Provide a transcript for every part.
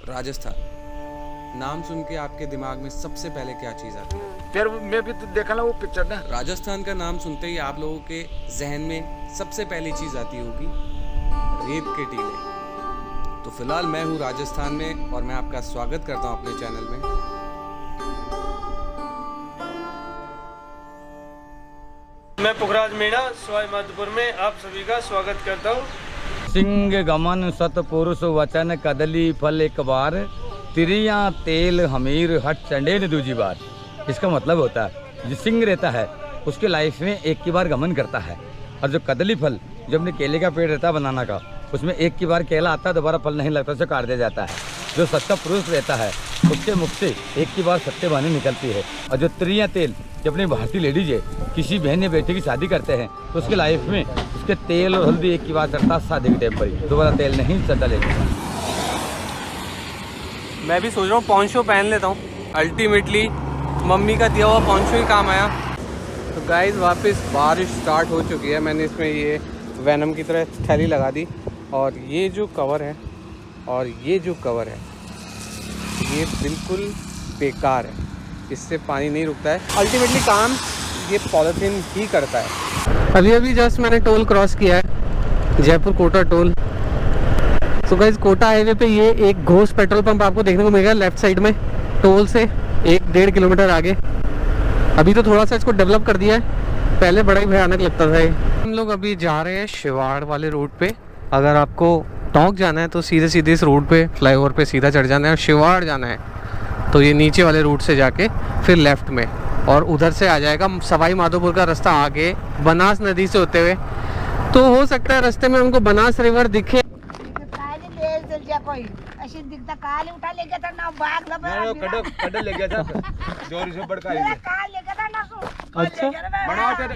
राजस्थान नाम सुन के आपके दिमाग में सबसे पहले क्या चीज़ आती है? फिर मैं भी तो देखा ना वो पिक्चर ना। राजस्थान का नाम सुनते ही आप लोगों के जहन में सबसे पहली चीज़ आती होगी रेत के टीले। तो फिलहाल मैं हूँ राजस्थान में और मैं आपका स्वागत करता हूँ अपने चैनल में। मैं पुखराज मीणा सवाई माधोपुर में आप सभी का स्वागत करता हूँ। सिंह गमन सतपुरुष वचन कदली फल एक बार तिरिया तेल हमीर हट चंडे ने दूजी बार। इसका मतलब होता है जो सिंह रहता है उसके लाइफ में एक की बार गमन करता है, और जो कदली फल जो अपने केले का पेड़ रहता है बनाना का, उसमें एक की बार केला आता है दोबारा फल नहीं लगता, उसे काट दिया जाता है। जो सच्चा पुरुष रहता है उसके मुख से एक की बार सत्य वाणी निकलती है। और जो तिरिया तेल जब अपनी भारतीय लेडीज है किसी बहन या बेटे की शादी करते हैं तो उसके लाइफ में उसके तेल और हल्दी एक की बार चढ़ता है, शादी के टाइम पर ही दोबारा तेल नहीं चढ़ता लेता। मैं भी सोच रहा हूँ पॉन्चो पहन लेता हूँ। अल्टीमेटली मम्मी का दिया हुआ पॉन्चो ही काम आया। तो गाइस वापस बारिश स्टार्ट हो चुकी है। मैंने इसमें ये वैनम की तरह थैली लगा दी, और ये जो कवर है और ये जो कवर है ये बिल्कुल बेकार है, इससे पानी नहीं रुकता है। अल्टीमेटली काम ये पॉलीथीन ही करता है। अभी जस्ट मैंने टोल क्रॉस किया है, जयपुर कोटा टोल। तो गाइस कोटा हाईवे पे ये एक घोष पेट्रोल पंप आपको देखने को मिलेगा लेफ्ट साइड में, टोल से 1-1.5 किलोमीटर आगे। अभी तो थोड़ा सा इसको डेवलप कर दिया है, पहले बड़ा ही भयानक लगता था ये। हम लोग अभी जा रहे हैं शिवाड़ वाले रूट पे। अगर आपको टोंक जाना है तो सीधे सीधे इस रूट पे फ्लाईओवर पे सीधा चढ़ जाना है, और शिवाड़ जाना है तो ये नीचे वाले रूट से जाके फिर लेफ्ट में, और उधर से आ जाएगा सवाई माधोपुर का रास्ता आगे बनास नदी से होते हुए। तो हो सकता है रास्ते में हमको बनास रिवर दिखे। कोई अशी दिखता काल उठा ले गया था ना, बाग कडल ले गया था जोर से बड़का मेरा काल ले गया था ना सो। अच्छा बड़ा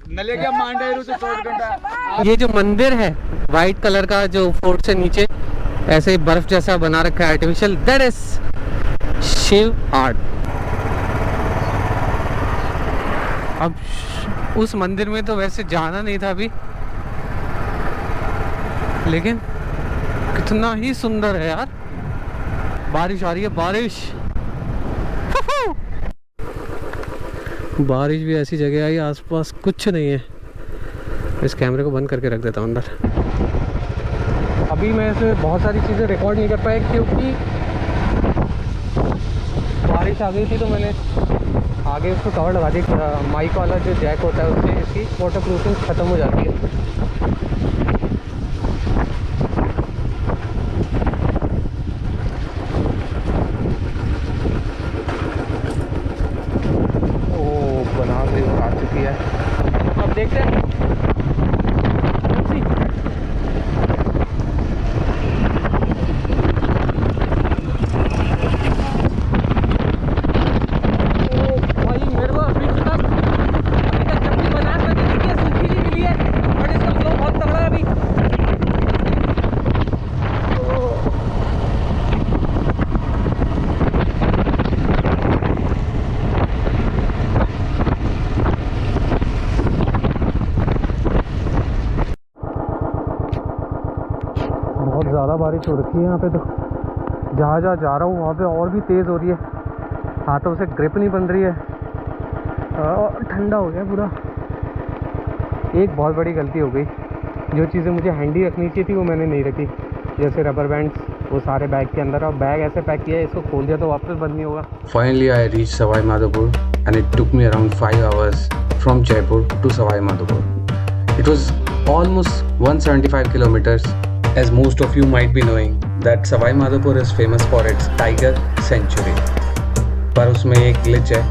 न ले गया मांडेरू से 4 घंटा। ये जो मंदिर है वाइट कलर का जो फोर्ट से नीचे ऐसे बर्फ जैसा बना रखा है artificial, that is Shiv art. अब उस मंदिर में तो वैसे जाना नहीं था अभी, लेकिन कितना ही सुंदर है यार। बारिश आ रही है, बारिश भी ऐसी जगह आई आसपास कुछ नहीं है। इस कैमरे को बंद करके रख देता हूँ अंदर। अभी मैं इसमें बहुत सारी चीज़ें रिकॉर्ड नहीं कर पाया क्योंकि बारिश आ गई थी। तो मैंने आगे उसको कवर लगा दी, माइक वाला जो जैक होता है उससे इसकी वाटर प्रूफिंग ख़त्म हो जाती है। अब देखते हैं। भाई मेरे को अभी तक चपली बनास में देखिए सूखी नहीं मिली है, बट इसका फ्लो बहुत तगड़ा है अभी। बहुत ज़्यादा बारिश हो रखी है यहाँ पे। तो जहाँ जहाँ जा रहा हूँ वहाँ पे और भी तेज़ हो रही है, हाथों से ग्रिप नहीं बन रही है, और ठंडा हो गया पूरा। एक बहुत बड़ी गलती हो गई, जो चीज़ें मुझे हैंडी रखनी चाहिए थी वो मैंने नहीं रखी, जैसे रबर बैंड्स वो सारे बैग के अंदर, और बैग ऐसे पैक किया है इसको खोल दिया तो वापस बंद नहीं होगा। Finally I reached Savai Madhopur and it took me around 5 hours from Jaipur to Savai Madhopur. It was almost 175 kilometers. As most of you might be knowing that Savai Madhopur is famous for its tiger sanctuary. पर उसमें एक glitch है,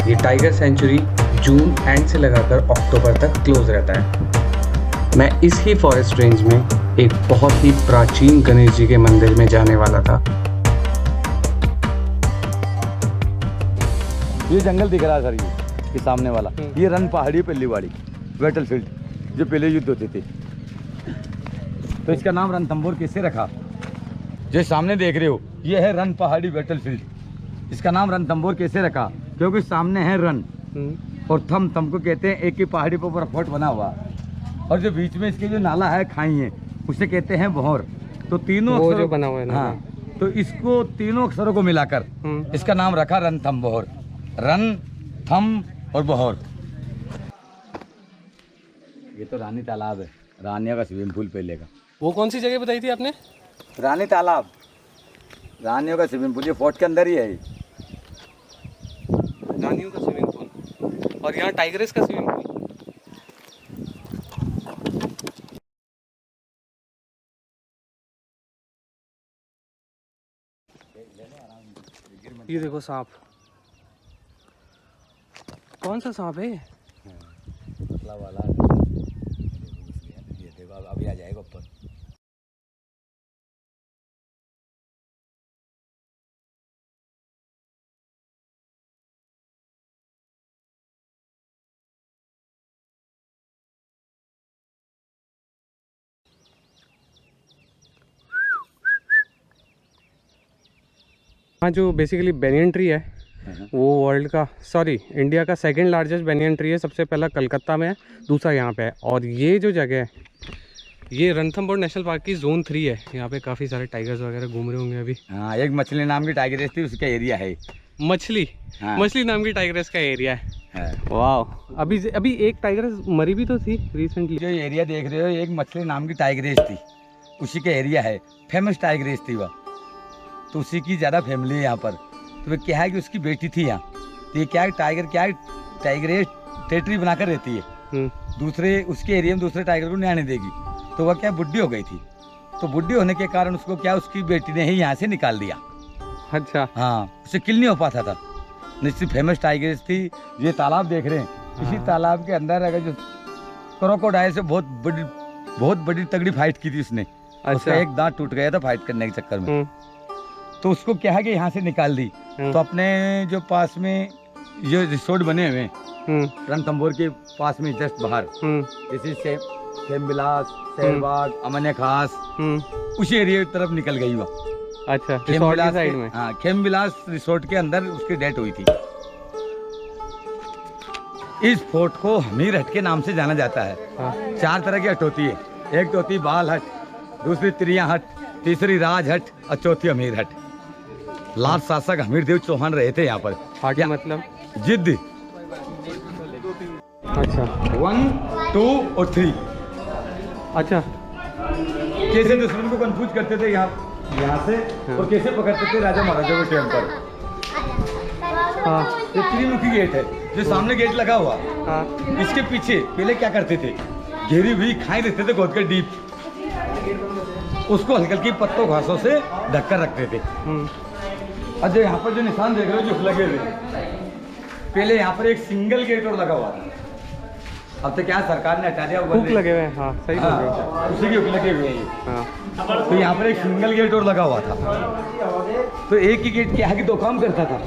ये tiger century June and से लगाकर अक्टूबर तक close रहता है। मैं इस ही फॉरेस्ट रेंज में एक बहुत ही प्राचीन गणेश जी के मंदिर में जाने वाला था। ये जंगल दिख रहा है सर, ये सामने वाला ये रन पहाड़ी पल्लीवाड़ी बैटलफील्ड जो पहले युद्ध होते थे, तो इसका नाम रणथंभौर किससे रखा? जो सामने देख रहे हो ये है रन पहाड़ी बैटलफील्ड। इसका नाम रणथंभौर कैसे रखा? क्योंकि सामने है रन और थम को कहते हैं एक ही पहाड़ी पर फोर्ट बना हुआ, और जो बीच में इसके जो नाला है खाई है उसे कहते हैं भौर। तो तीनों वो जो बना हुआ है ना, हाँ, तो इसको तीनों अक्षरों को मिलाकर इसका नाम रखा रणथंबोर। रन, थम और बोहर। ये तो रानी तालाब है, रानिया का स्विमिंग पूल पहले का। वो कौन सी जगह बताई थी आपने? रानी तालाब, रानियों का स्विमिंग पूल, ये फोर्ट के अंदर ही है। रानियों का स्विमिंग पूल और यहाँ टाइगर्स का स्विमिंग पूल। ये देखो सांप। कौन सा सांप है? पतला वाला। ये देखो अभी आ जाएगा ऊपर। हाँ, जो बेसिकली बेनियन ट्री है वो वर्ल्ड का, सॉरी इंडिया का सेकंड लार्जेस्ट बेनियन ट्री है। सबसे पहला कलकत्ता में है, दूसरा यहाँ पे है। और ये जो जगह है ये रणथंबोर नेशनल पार्क की जोन 3 है। यहाँ पे काफ़ी सारे टाइगर्स वगैरह घूम रहे होंगे अभी। हाँ, एक मछली नाम की टाइगरेस थी, उसका एरिया है। मछली, हाँ। मछली नाम की टाइगर्स का एरिया है। वाह, अभी एक टाइगर्स मरी भी तो थी रिसेंटली। जो एरिया देख रहे हो, एक मछली नाम की टाइगरेस थी, उसी का एरिया है। फेमस टाइगरेस थी वह, तो उसी की ज़्यादा फैमिली है यहाँ पर। तो वो क्या है कि उसकी बेटी थी यहाँ। तो ये क्या है, टाइगरेस टेरिटरी बनाकर रहती है। दूसरे उसके एरिया में दूसरे टाइगर को नहीं आने देगी। तो वह क्या बुढ़ी हो गई थी, तो बुढ़ी होने के कारण उसको क्या उसकी बेटी ने ही यहाँ से निकाल दिया। अच्छा। हाँ, उससे किल नहीं हो पाता था। निश्चित फेमस टाइगर्स थी। ये तालाब देख रहे हैं, इसी तालाब के अंदर अगर जो क्रोकोडाइल से बहुत बड़ी तगड़ी फाइट की थी उसने। उसका एक दांत टूट गया था फाइट करने के चक्कर में। तो उसको क्या है कि यहाँ से निकाल दी। तो अपने जो पास में ये रिसोर्ट बने हुए रणथंबोर के पास में जस्ट बाहर, जैसे खेमबिलास, शेरबाग, अमन खास, उसी एरिया की तरफ निकल गई वह। अच्छा, रिसोर्ट की साइड में। हाँ, खेमबिलास रिसोर्ट के अंदर उसकी डेथ हुई थी। इस फोर्ट को हमीर हट के नाम से जाना जाता है। 4 तरह की हट होती है। एक तो होती है बाल हट, दूसरी त्रिया हट, तीसरी राज हट और चौथी हमीर हट। लाल शासक हमीरदेव चौहान रहे थे यहाँ पर। हट मतलब जिद्द। अच्छा, 1, 2 और 3। अच्छा, कैसे दुश्मन को कंफ्यूज करते थे यहाँ से, और कैसे पकड़ते थे राजा महाराजा के टाइम पर। हाँ, ये त्रिमुखी गेट है जो सामने गेट लगा हुआ। हाँ। इसके पीछे पहले क्या करते थे, घेरी हुई खाई देते थे खोद कर डीप, उसको हल्की हल्की पत्तों घासों से ढककर रखते थे। और जो यहाँ पर जो निशान देख रहे हो जो लगे हुए, पहले यहाँ पर एक सिंगल गेट और लगा हुआ था। अब तो क्या सरकार ने हटा दिया, हुक लगे हुए हैं। हाँ, सही बोल रहे हो। उसी के हुक लगे हुए हैं ये। हाँ। तो यहाँ पर एक सिंगल गेट और लगा हुआ था। तो एक ही गेट क्या है कि 2 काम करता था।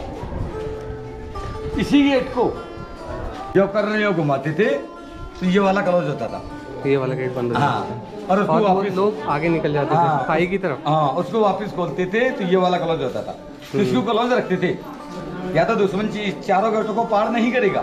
इसी गेट को जो कर रहे हो घुमाते थे तो ये वाला क्लोज होता था, ये वाला गेट बंद हो जाता था। और उसको वापस लोग आगे निकल जाते थे खाई की तरफ। हाँ, उसको वापस खोलते थे तो ये वाला क्लोज होता था। तो इसको क्लोज रखते थे, या तो दुश्मन चारों गेटों को पार नहीं करेगा,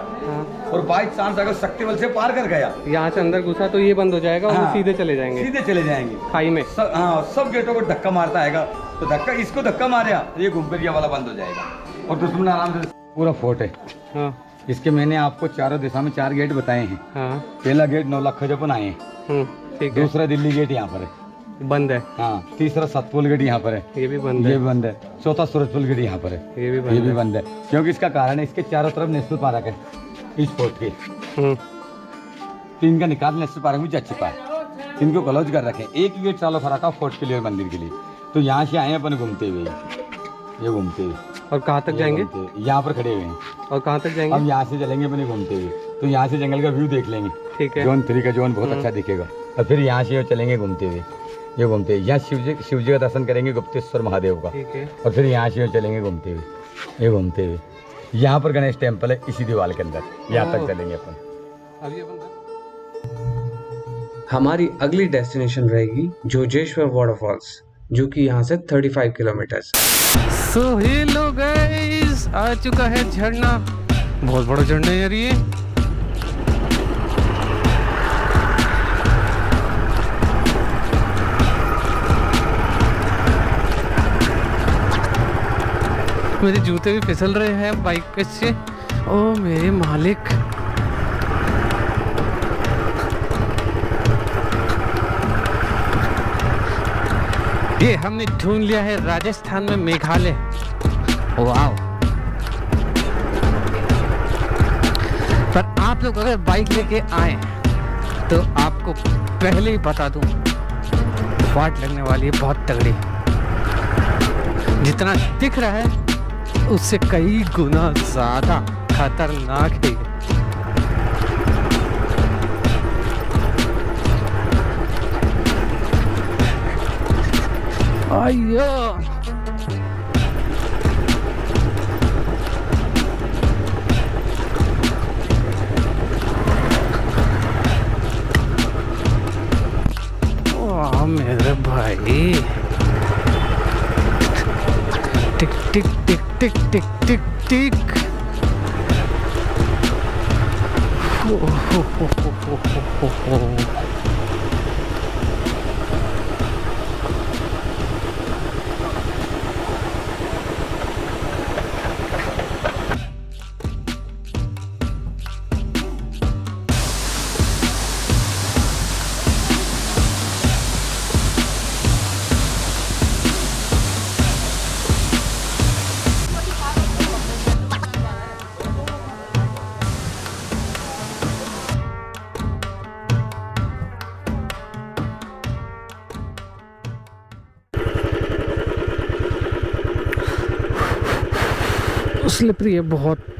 और बाई चांस अगर शक्ति बल से पार कर गया, यहाँ से अंदर घुसा तो ये बंद हो जाएगा और वो सीधे चले जाएंगे खाई में। सब गेटों को धक्का मारता है। तो धक्का, इसको धक्का मारा ये घूम कर ये वाला बंद हो जाएगा और दुश्मन आराम से। पूरा फोर्ट है। हाँ। इसके मैंने आपको चारों दिशा में 4 गेट बताए हैं। हाँ। पहला गेट 9 लाख खजपन आए हैं। ठीक है। दूसरा दिल्ली गेट यहाँ पर है, बंद है। हाँ। तीसरा सतपुल गेट यहाँ पर है, ये भी बंद है। ये भी बंद है। चौथा सूरजपुल गेट यहाँ पर है, ये भी बंद है। क्योंकि इसका कारण है इसके चारों तरफ नेशनल पार्क है इस फोर्ट के। तो इनका निकाल नेशनल पार्क में जा चुका है, इनको क्लोज कर रखे। एक ही गेट चालू करा था फोर्ट के लिए, मंदिर के लिए। तो यहाँ से आए अपन घूमते हुए, ये घूमते हुए। और कहाँ तक जाएंगे? यहाँ पर खड़े हुए हैं। और कहाँ तक जाएंगे? अब यहाँ से चलेंगे अपने घूमते हुए, तो यहाँ से जंगल का व्यू देख लेंगे। ठीक है। जोन 3 का जोन बहुत अच्छा दिखेगा। और फिर यहाँ से चलेंगे घूमते हुए, ये घूमते हुए यहाँ शिव जी का दर्शन करेंगे, गुप्तेश्वर महादेव का। ठीक है। और फिर यहाँ से चलेंगे घूमते हुए, ये घूमते हुए। यहाँ पर गणेश टेम्पल है इसी दीवार के अंदर, यहाँ तक चलेंगे अपन। अभी अपन हमारी अगली डेस्टिनेशन रहेगी जोजेश्वर वाटरफॉल्स, जो कि यहाँ से 35 किलोमीटर्स। सो हेलो गाइस, आ चुका है झरना। बहुत बड़ा झरना है यार ये। मेरे जूते भी फिसल रहे हैं बाइक से। ओ मेरे मालिक। ये हमने ढूंढ लिया है राजस्थान में मेघालय। वाह। पर आप लोग अगर बाइक लेके आए तो आपको पहले ही बता दूं, वाट लगने वाली है बहुत तगड़ी। जितना दिख रहा है उससे कई गुना ज्यादा खतरनाक है। अयो वाह मेरे भाई। टिक टिक टिक टिक टिक टिक टिक। हो। स्लिपरी है बहुत।